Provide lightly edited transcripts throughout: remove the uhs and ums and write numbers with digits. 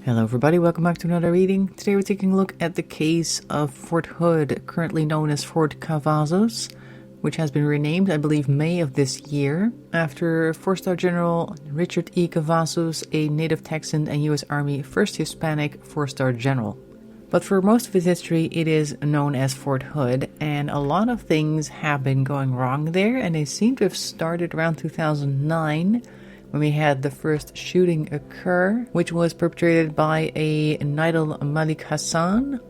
Hello everybody, welcome back to another reading. Today we're taking a look at the case of Fort Hood, currently known as Fort Cavazos, which has been renamed, I believe, May of this year, after 4-star General Richard E. Cavazos, a native Texan and U.S. Army first Hispanic 4-star general. But for most of its history, it is known as Fort Hood, and a lot of things have been going wrong there, and they seem to have started around 2009, when we had the first shooting occur, which was perpetrated by a Nidal Malik Hassan,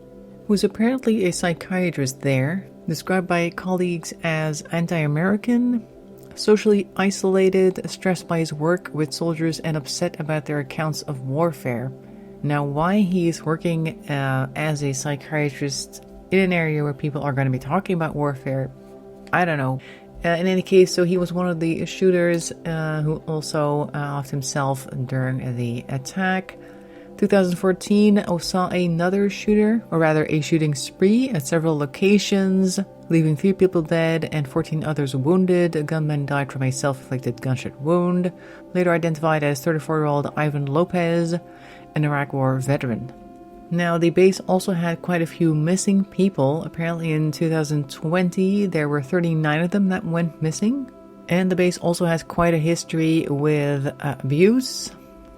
who is apparently a psychiatrist there, described by colleagues as anti-American, socially isolated, stressed by his work with soldiers, and upset about their accounts of warfare. Now, why he is working as a psychiatrist in an area where people are going to be talking about warfare, I don't know. In any case, so he was one of the shooters who also offed himself during the attack. 2014 saw another shooter, or rather a shooting spree at several locations, leaving 3 people dead and 14 others wounded. A gunman died from a self-inflicted gunshot wound, later identified as 34-year-old Ivan Lopez, an Iraq War veteran. Now, the base also had quite a few missing people. Apparently in 2020, there were 39 of them that went missing. And the base also has quite a history with abuse.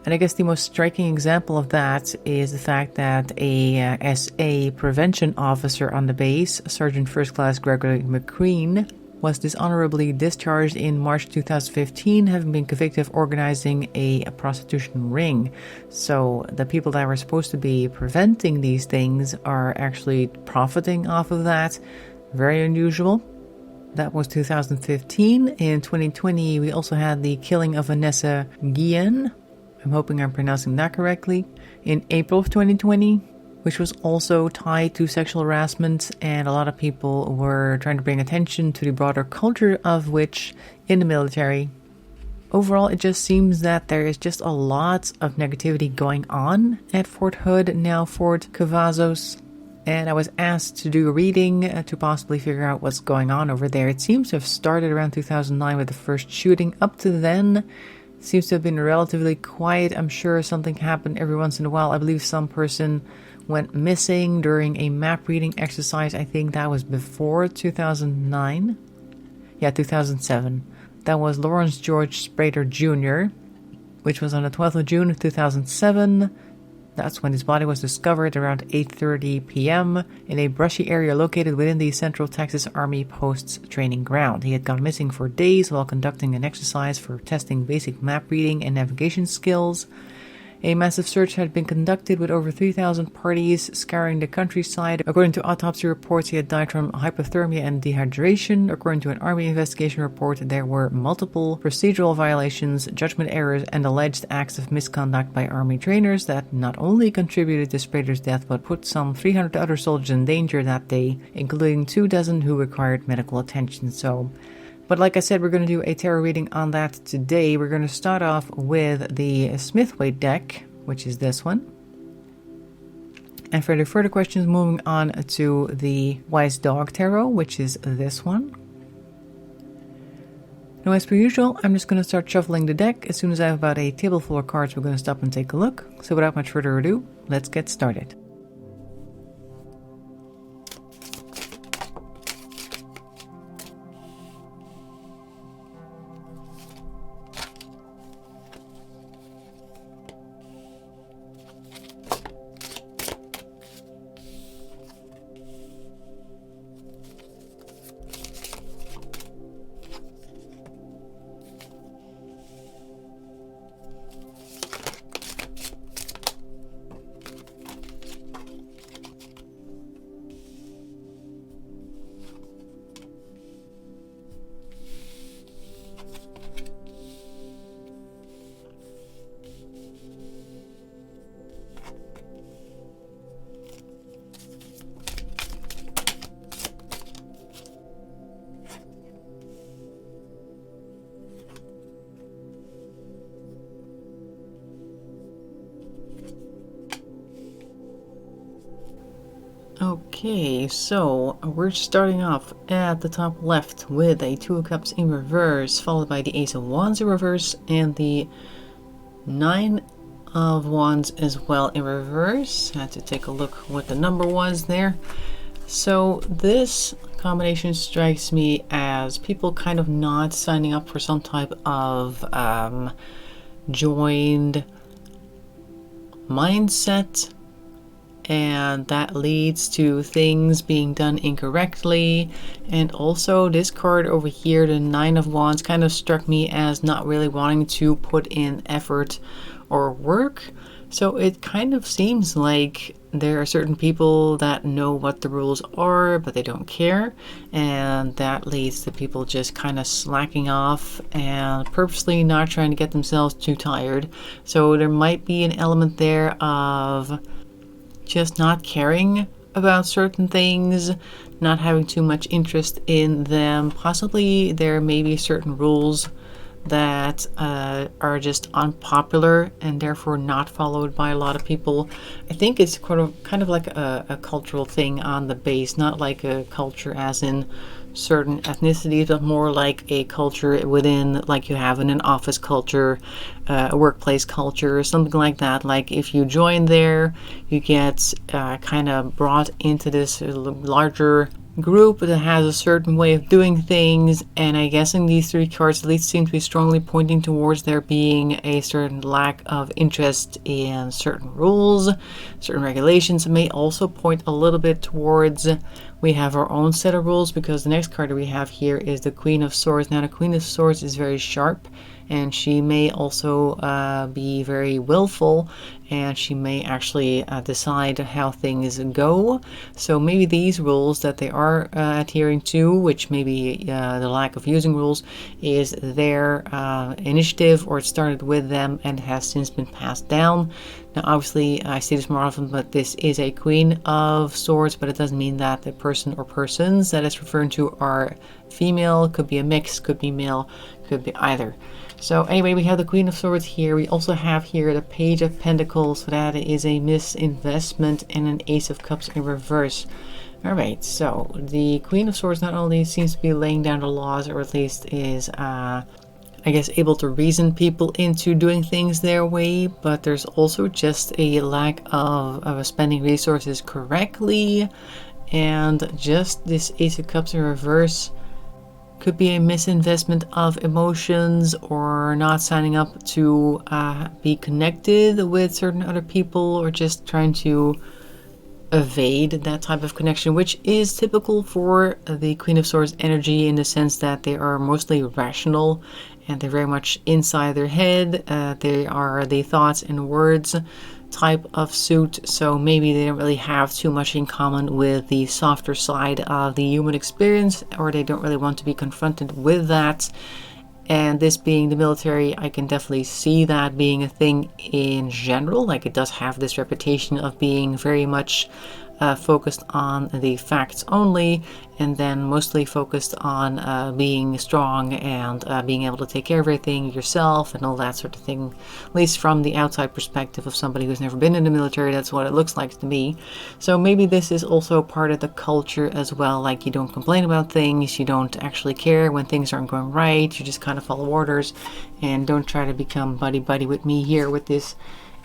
And I guess the most striking example of that is the fact that a SA prevention officer on the base, Sergeant First Class Gregory McCreen, was dishonorably discharged in March 2015, having been convicted of organizing a prostitution ring. So the people that were supposed to be preventing these things are actually profiting off of that. Very unusual. That was 2015. In 2020, we also had the killing of Vanessa Guillen. I'm hoping I'm pronouncing that correctly. In April of 2020. Which was also tied to sexual harassment, and a lot of people were trying to bring attention to the broader culture of which in the military. Overall, it just seems that there is just a lot of negativity going on at Fort Hood, now Fort Cavazos. And I was asked to do a reading to possibly figure out what's going on over there. It seems to have started around 2009 with the first shooting. Up to then, it seems to have been relatively quiet. I'm sure something happened every once in a while. I believe some person went missing during a map reading exercise. I think that was before 2009. Yeah, 2007. That was Lawrence George Sprader Jr., which was on the 12th of June of 2007. That's when his body was discovered around 8:30 p.m. in a brushy area located within the Central Texas Army Post's training ground. He had gone missing for days while conducting an exercise for testing basic map reading and navigation skills. A massive search had been conducted with over 3,000 parties scouring the countryside. According to autopsy reports, he had died from hypothermia and dehydration. According to an Army investigation report, there were multiple procedural violations, judgment errors, and alleged acts of misconduct by Army trainers that not only contributed to Sprader's death, but put some 300 other soldiers in danger that day, including 24 who required medical attention. But like I said, we're going to do a tarot reading on that today. We're going to start off with the Smithwaite deck, which is this one. And for the further questions, moving on to the Wise Dog Tarot, which is this one. Now, as per usual, I'm just going to start shuffling the deck. As soon as I have about a table full of cards, we're going to stop and take a look. So without much further ado, let's get started. Okay, so we're starting off at the top left with a Two of Cups in reverse, followed by the Ace of Wands in reverse and the Nine of Wands as well in reverse. I had to take a look what the number was there. So this combination strikes me as people kind of not signing up for some type of joined mindset, and that leads to things being done incorrectly. And also this card over here, the Nine of Wands, kind of struck me as not really wanting to put in effort or work. So it kind of seems like there are certain people that know what the rules are, but they don't care, and that leads to people just kind of slacking off and purposely not trying to get themselves too tired. So there might be an element there of just not caring about certain things, not having too much interest in them. Possibly there may be certain rules that are just unpopular and therefore not followed by a lot of people. I think it's kind of like a cultural thing on the base, not like a culture as in certain ethnicities, but more like a culture within, like you have in an office culture, a workplace culture, something like that. Like if you join there, you get kind of brought into this larger group that has a certain way of doing things, and I guess in these three cards at least seem to be strongly pointing towards there being a certain lack of interest in certain rules, certain regulations. It may also point a little bit towards we have our own set of rules, because the next card that we have here is the Queen of Swords. Now the Queen of Swords is very sharp, and she may also be very willful, and she may actually decide how things go. So maybe these rules that they are adhering to, which maybe the lack of using rules, is their initiative, or it started with them and has since been passed down. Now obviously I see this more often, but this is a Queen of Swords, but it doesn't mean that the person or persons that it's referring to are female. Could be a mix, could be male, could be either. So anyway, we have the Queen of Swords here. We also have here the Page of Pentacles, so that is a misinvestment, and an Ace of Cups in reverse. Alright, so the Queen of Swords not only seems to be laying down the laws, or at least is I guess able to reason people into doing things their way, but there's also just a lack of spending resources correctly, and just this Ace of Cups in reverse could be a misinvestment of emotions, or not signing up to be connected with certain other people, or just trying to evade that type of connection, which is typical for the Queen of Swords energy, in the sense that they are mostly rational and they're very much inside their head. They are the thoughts and words type of suit, so maybe they don't really have too much in common with the softer side of the human experience, or they don't really want to be confronted with that. And this being the military, I can definitely see that being a thing in general. Like, it does have this reputation of being very much focused on the facts only, and then mostly focused on being strong and being able to take care of everything yourself and all that sort of thing. At least from the outside perspective of somebody who's never been in the military, that's what it looks like to me. So maybe this is also part of the culture as well. Like, you don't complain about things, you don't actually care when things aren't going right, you just kind of follow orders, and don't try to become buddy-buddy with me here with this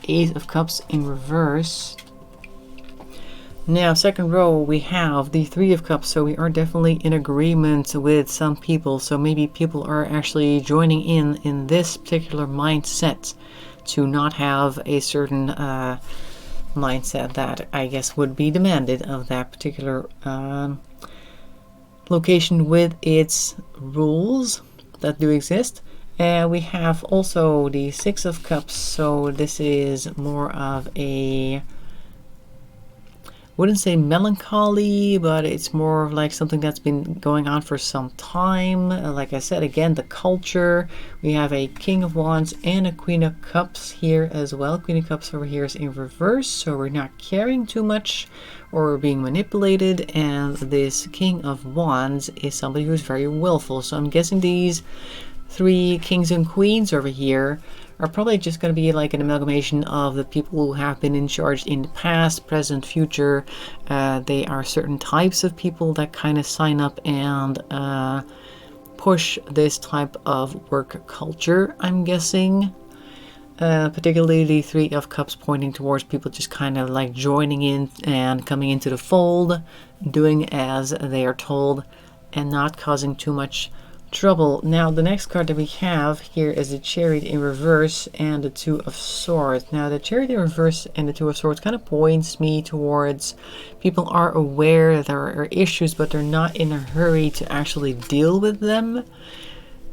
Ace of Cups in reverse. Now, second row, we have the Three of Cups, so we are definitely in agreement with some people. So maybe people are actually joining in this particular mindset to not have a certain mindset that I guess would be demanded of that particular location with its rules that do exist. And we have also the Six of Cups, so this is more of a, wouldn't say melancholy, but it's more of like something that's been going on for some time. Like I said, again, the culture. We have a King of Wands and a Queen of Cups here as well. Queen of Cups over here is in reverse, so we're not caring too much or we're being manipulated. And this King of Wands is somebody who's very willful. So I'm guessing these three kings and queens over here are probably just going to be like an amalgamation of the people who have been in charge in the past, present, future. They are certain types of people that kind of sign up and push this type of work culture, I'm guessing. particularly the Three of Cups pointing towards people just kind of like joining in and coming into the fold, doing as they are told, and not causing too much trouble. Now, the next card that we have here is the Chariot in reverse and the Two of Swords. Now, the Chariot in reverse and the Two of Swords kind of points me towards people are aware that there are issues, but they're not in a hurry to actually deal with them.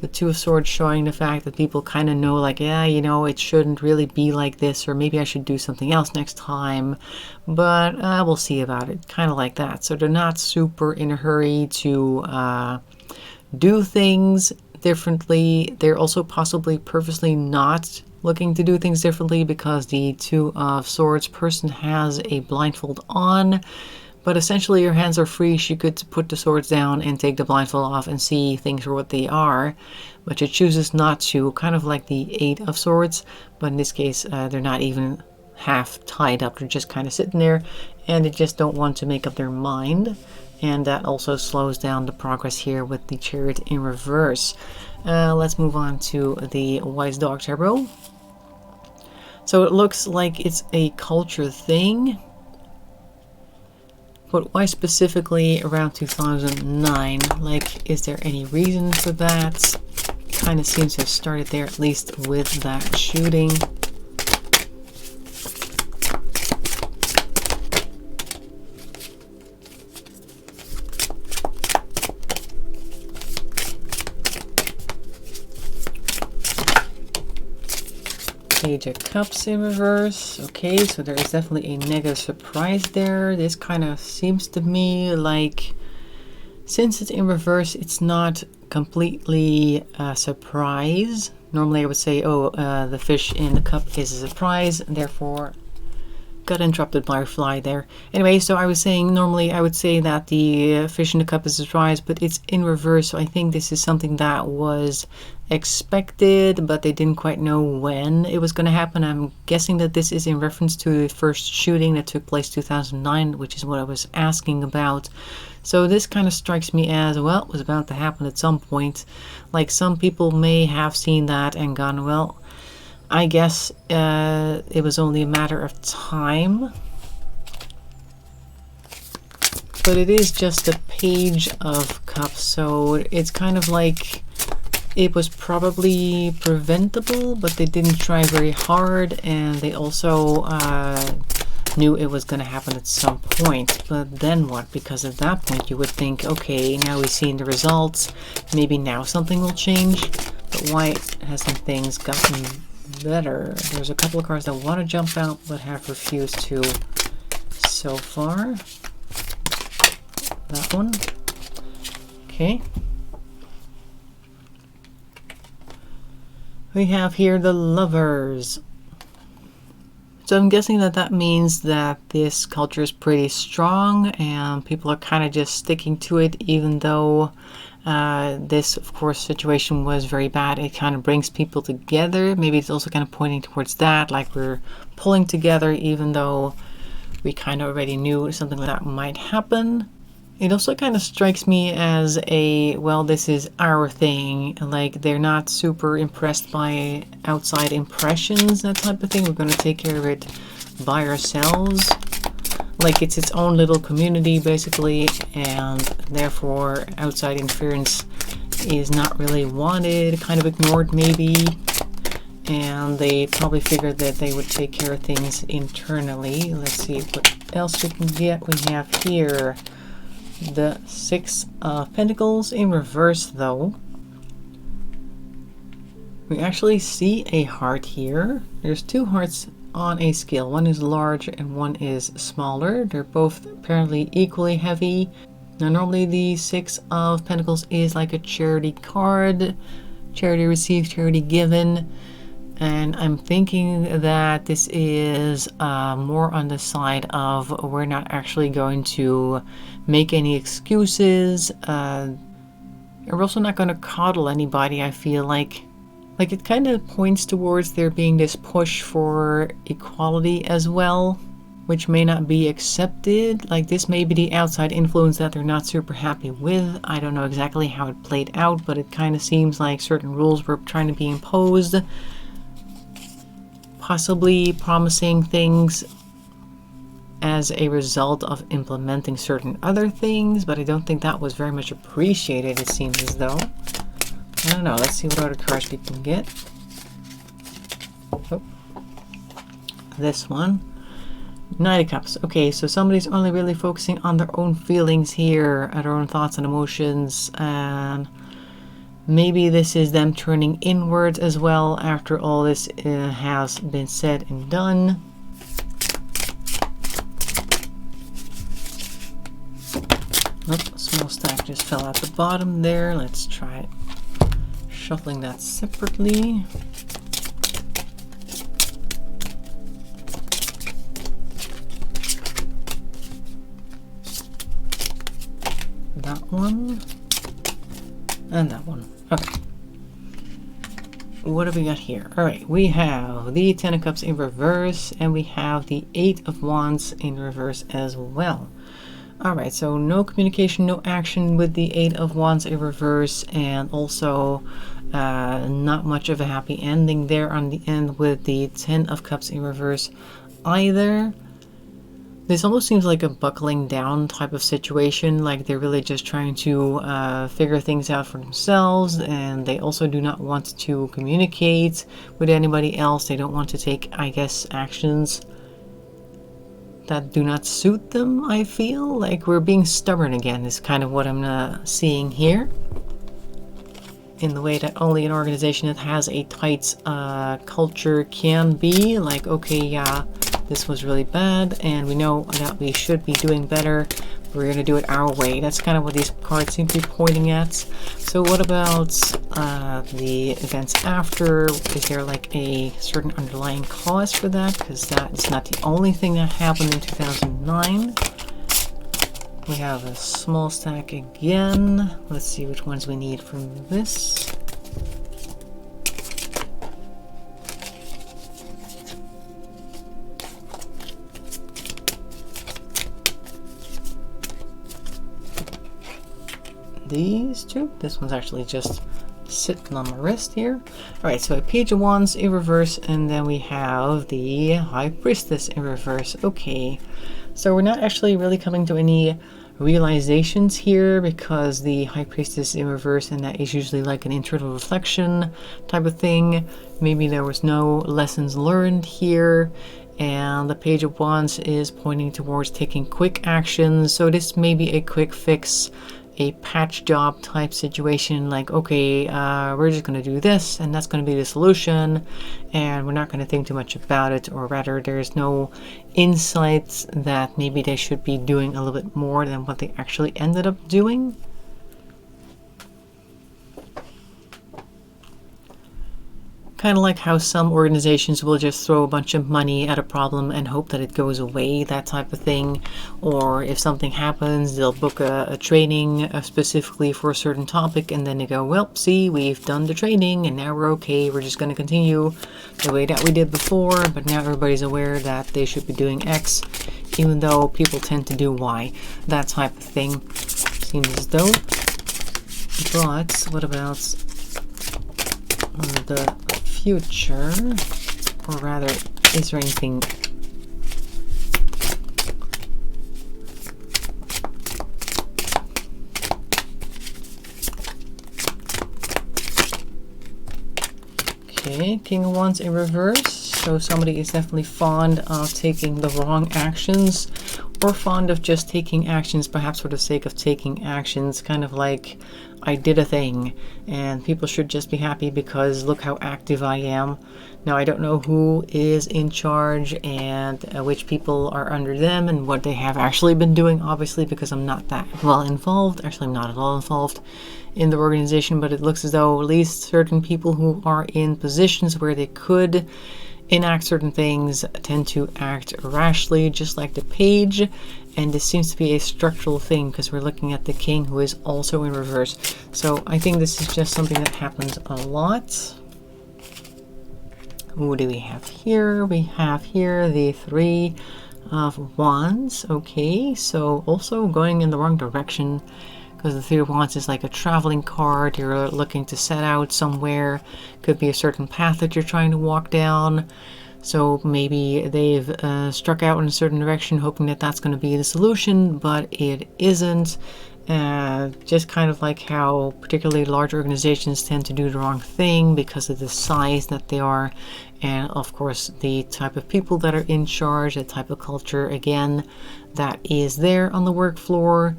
The Two of Swords showing the fact that people kind of know, like, yeah, you know, it shouldn't really be like this, or maybe I should do something else next time, but we'll see about it. Kind of like that. So they're not super in a hurry to do things differently. They're also possibly purposely not looking to do things differently because the Two of Swords person has a blindfold on. But essentially your hands are free. She could put the swords down and take the blindfold off and see things for what they are. But she chooses not to, kind of like the Eight of Swords. But in this case, they're not even half tied up. They're just kind of sitting there and they just don't want to make up their mind. And that also slows down the progress here with the Chariot in reverse. Let's move on to the Wise Dog Tarot. So it looks like it's a culture thing. But why specifically around 2009? Like, is there any reason for that? Kind of seems to have started there, at least with that shooting. Page of Cups in reverse. Okay, so there is definitely a negative surprise there. This kind of seems to me like, since it's in reverse, it's not completely a surprise. Normally I would say, oh, the fish in the cup is a surprise, and therefore got interrupted by a fly there. Anyway, so I was saying normally I would say that the fish in the cup is a surprise, but it's in reverse, so I think this is something that was expected, but they didn't quite know when it was going to happen. I'm guessing that this is in reference to the first shooting that took place 2009, which is what I was asking about. So this kind of strikes me as, well, it was about to happen at some point. Like, some people may have seen that and gone, well, I guess it was only a matter of time. But it is just a Page of Cups, so it's kind of like it was probably preventable, but they didn't try very hard, and they also knew it was going to happen at some point. But then what? Because at that point you would think, okay, now we've seen the results, maybe now something will change. But why hasn't things gotten better? There's a couple of cards that want to jump out but have refused to so far. That one. Okay. We have here the Lovers. So I'm guessing that that means that this culture is pretty strong and people are kind of just sticking to it, even though this, of course, situation was very bad. It kind of brings people together. Maybe it's also kind of pointing towards that, like we're pulling together even though we kind of already knew something like that might happen. It also kind of strikes me as a, well, this is our thing. Like, they're not super impressed by outside impressions, that type of thing. We're going to take care of it by ourselves. Like, it's its own little community, basically, and therefore outside interference is not really wanted, kind of ignored maybe. And they probably figured that they would take care of things internally. Let's see what else we can get. We have here the Six of Pentacles in reverse, though. We actually see a heart here. There's two hearts on a scale. One is large and one is smaller. They're both apparently equally heavy. Now, normally the Six of Pentacles is like a charity card. Charity received, charity given. And I'm thinking that this is more on the side of we're not actually going to make any excuses. We're also not going to coddle anybody, I feel like. Like, it kind of points towards there being this push for equality as well, which may not be accepted. Like, this may be the outside influence that they're not super happy with. I don't know exactly how it played out, but it kind of seems like certain rules were trying to be imposed. possibly promising things as a result of implementing certain other things, but I don't think that was very much appreciated, it seems as though. I don't know, let's see what other cards we can get. Oh. This one. Knight of Cups. Okay, so somebody's only really focusing on their own feelings here, their own thoughts and emotions, and maybe this is them turning inwards as well after all this has been said and done. Oh, small stack just fell out the bottom there. Let's try shuffling that separately. That one. And that one. Okay. What have we got here? Alright, we have the Ten of Cups in reverse, and we have the Eight of Wands in reverse as well. Alright, so no communication, no action with the Eight of Wands in reverse, and also not much of a happy ending there on the end with the Ten of Cups in reverse either. This almost seems like a buckling down type of situation, like they're really just trying to figure things out for themselves, and they also do not want to communicate with anybody else. They don't want to take, I guess, actions that do not suit them. I feel like we're being stubborn again is kind of what I'm seeing here, in the way that only an organization that has a tight culture can be. Like, okay, yeah, this was really bad and we know that we should be doing better. We're going to do it our way. That's kind of what these cards seem to be pointing at. So what about the events after? Is there like a certain underlying cause for that? Because that is not the only thing that happened in 2009. We have a small stack again. Let's see which ones we need from this. These two. This one's actually just sitting on my wrist here. Alright, so a Page of Wands in reverse, and then we have the High Priestess in reverse. Okay, so we're not actually really coming to any realizations here, because the High Priestess in reverse, and that is usually like an internal reflection type of thing. Maybe there was no lessons learned here, and the Page of Wands is pointing towards taking quick actions. So this may be a quick fix, a patch job type situation, like, okay, we're just going to do this and that's going to be the solution, and we're not going to think too much about it, or rather there's no insights that maybe they should be doing a little bit more than what they actually ended up doing. Kind of like how some organizations will just throw a bunch of money at a problem and hope that it goes away, that type of thing. Or if something happens, they'll book a training specifically for a certain topic, and then they go, well, see, we've done the training and now we're okay. We're just going to continue the way that we did before, but now everybody's aware that they should be doing X, even though people tend to do Y. That type of thing seems as though. But what about the future, or rather, is there anything okay? King of Wands in reverse, so somebody is definitely fond of taking the wrong actions, or fond of just taking actions perhaps for the sake of taking actions, kind of like, I did a thing and people should just be happy because look how active I am. Now I don't know who is in charge and which people are under them and what they have actually been doing, obviously, because I'm not that well involved. Actually, I'm not at all involved in the organization, but it looks as though at least certain people who are in positions where they could enact certain things tend to act rashly, just like the Page. And this seems to be a structural thing because we're looking at the King, who is also in reverse. So I think this is just something that happens a lot. What do we have here? We have here the Three of Wands. Okay, so also going in the wrong direction, because the Three of Wands is like a traveling card. You're looking to set out somewhere. Could be a certain path that you're trying to walk down. So maybe they've struck out in a certain direction hoping that that's going to be the solution, but it isn't. Just kind of like how particularly large organizations tend to do the wrong thing because of the size that they are, and of course the type of people that are in charge, the type of culture again that is there on the work floor.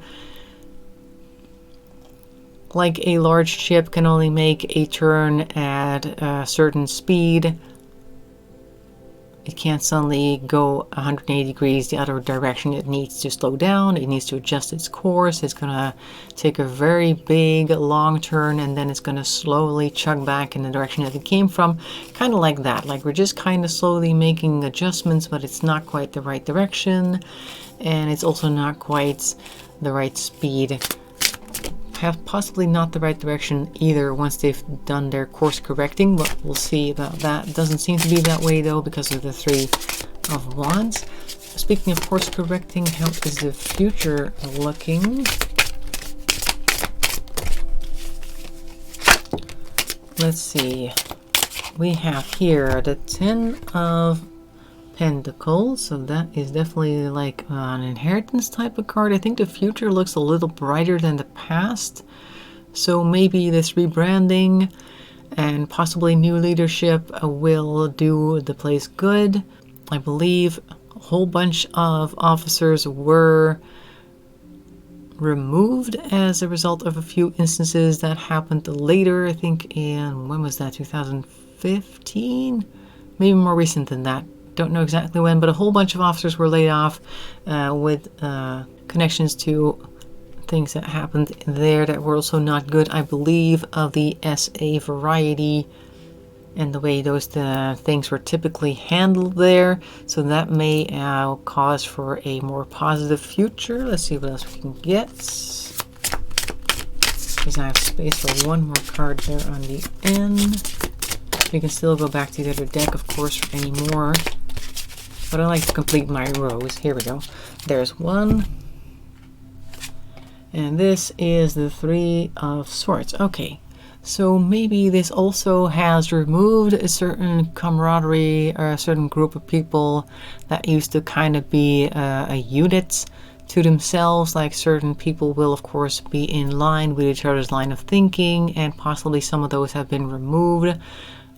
Like a large ship can only make a turn at a certain speed. It can't suddenly go 180 degrees the other direction. It needs to slow down. It needs to adjust its course. It's going to take a very big, long turn, and then it's going to slowly chug back in the direction that it came from. Kind of like that. Like we're just kind of slowly making adjustments, but it's not quite the right direction. And it's also not quite the right speed. Possibly not the right direction either once they've done their course correcting, but we'll see about that. Doesn't seem to be that way though because of the Three of Wands. Speaking of course correcting, how is the future looking? Let's see. We have here the Ten of Pentacles, so that is definitely like an inheritance type of card. I think the future looks a little brighter than the past, so maybe this rebranding and possibly new leadership will do the place good. I believe a whole bunch of officers were removed as a result of a few instances that happened later. I think in, when was that, 2015? Maybe more recent than that. Don't know exactly when, but a whole bunch of officers were laid off with connections to things that happened there that were also not good, I believe, of the SA variety and the way those things were typically handled there. So that may cause for a more positive future. Let's see what else we can get. Because I have space for one more card there on the end. We can still go back to the other deck, of course, for any more. But I like to complete my rows. Here we go. There's one. And this is the Three of Swords. Okay, so maybe this also has removed a certain camaraderie or a certain group of people that used to kind of be a unit to themselves. Like certain people will, of course, be in line with each other's line of thinking, and possibly some of those have been removed,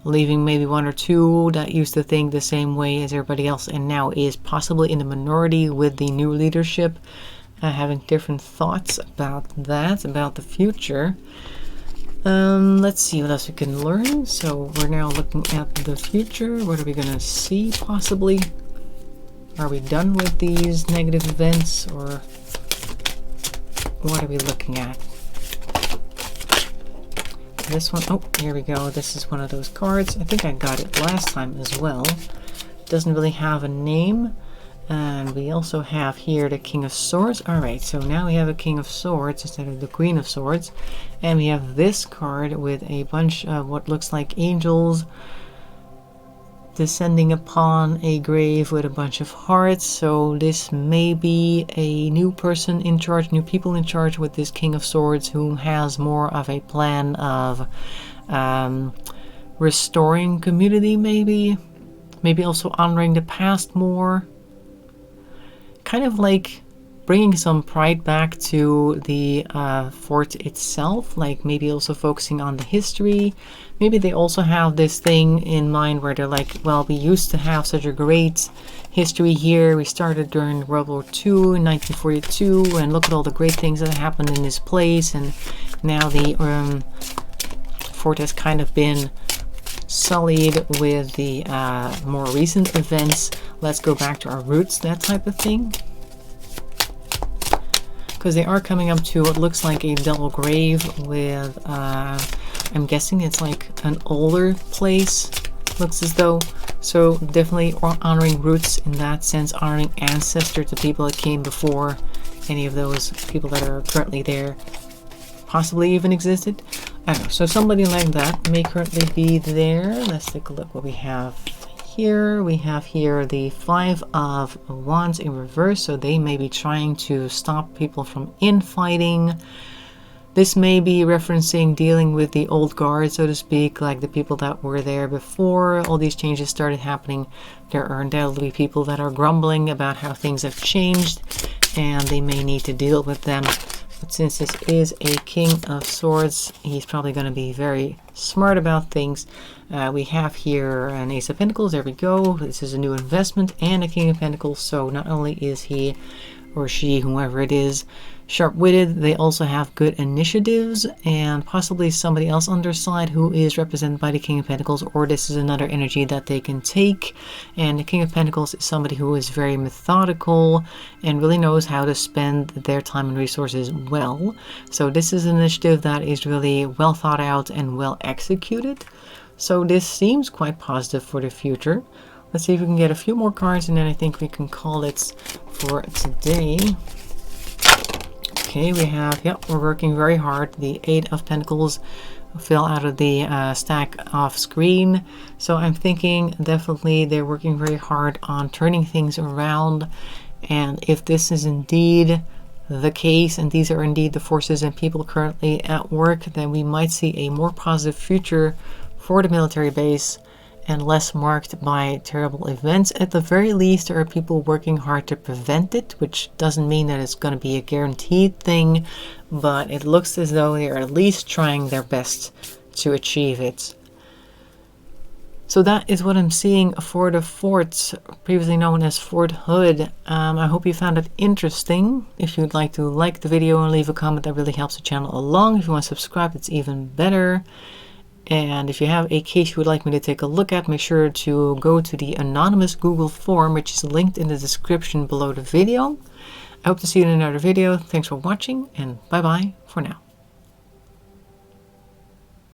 leaving maybe one or two that used to think the same way as everybody else and now is possibly in the minority with the new leadership, having different thoughts about that, about the future. Let's see what else we can learn. So we're now looking at the future. What are we going to see possibly? Are we done with these negative events, or what are we looking at? This one, oh, here we go. This is one of those cards. I think I got it last time as well. Doesn't really have a name. And we also have here the King of Swords. Alright, so now we have a King of Swords instead of the Queen of Swords. And we have this card with a bunch of what looks like angels descending upon a grave with a bunch of hearts. So this may be a new person in charge, new people in charge with this King of Swords, who has more of a plan of restoring community, maybe also honoring the past more, kind of like bringing some pride back to the fort itself, like maybe also focusing on the history. Maybe they also have this thing in mind where they're like, well, we used to have such a great history here. We started during World War II in 1942, and look at all the great things that happened in this place, and now the fort has kind of been sullied with the more recent events. Let's go back to our roots, that type of thing. Because they are coming up to what looks like a double grave with, I'm guessing it's like an older place, looks as though. So definitely honoring roots in that sense, honoring ancestors, the people that came before any of those people that are currently there, possibly even existed. I don't know. So somebody like that may currently be there. Let's take a look what we have here. We have here the Five of Wands in reverse, so they may be trying to stop people from infighting, This may be referencing dealing with the old guard, so to speak, like the people that were there before all these changes started happening. There are undoubtedly people that are grumbling about how things have changed, and they may need to deal with them. But since this is a King of Swords, he's probably going to be very smart about things. We have here an Ace of Pentacles. There we go. This is a new investment and a King of Pentacles. So not only is he or she, whoever it is, sharp-witted, they also have good initiatives, and possibly somebody else on their side who is represented by the King of Pentacles, or this is another energy that they can take. And the King of Pentacles is somebody who is very methodical and really knows how to spend their time and resources well. So this is an initiative that is really well thought out and well executed. So this seems quite positive for the future. Let's see if we can get a few more cards, and then I think we can call it for today. Okay, we have, yep, we're working very hard. The Eight of Pentacles fell out of the stack off screen. So I'm thinking definitely they're working very hard on turning things around. And if this is indeed the case, and these are indeed the forces and people currently at work, then we might see a more positive future for the military base and less marked by terrible events. At the very least, there are people working hard to prevent it, which doesn't mean that it's going to be a guaranteed thing, but it looks as though they are at least trying their best to achieve it. So that is what I'm seeing for the fort, previously known as Fort Hood. I hope you found it interesting. If you'd like to like the video and leave a comment, that really helps the channel along. If you want to subscribe, it's even better. And if you have a case you would like me to take a look at, make sure to go to the anonymous Google form, which is linked in the description below the video. I hope to see you in another video. Thanks for watching, and bye-bye for now.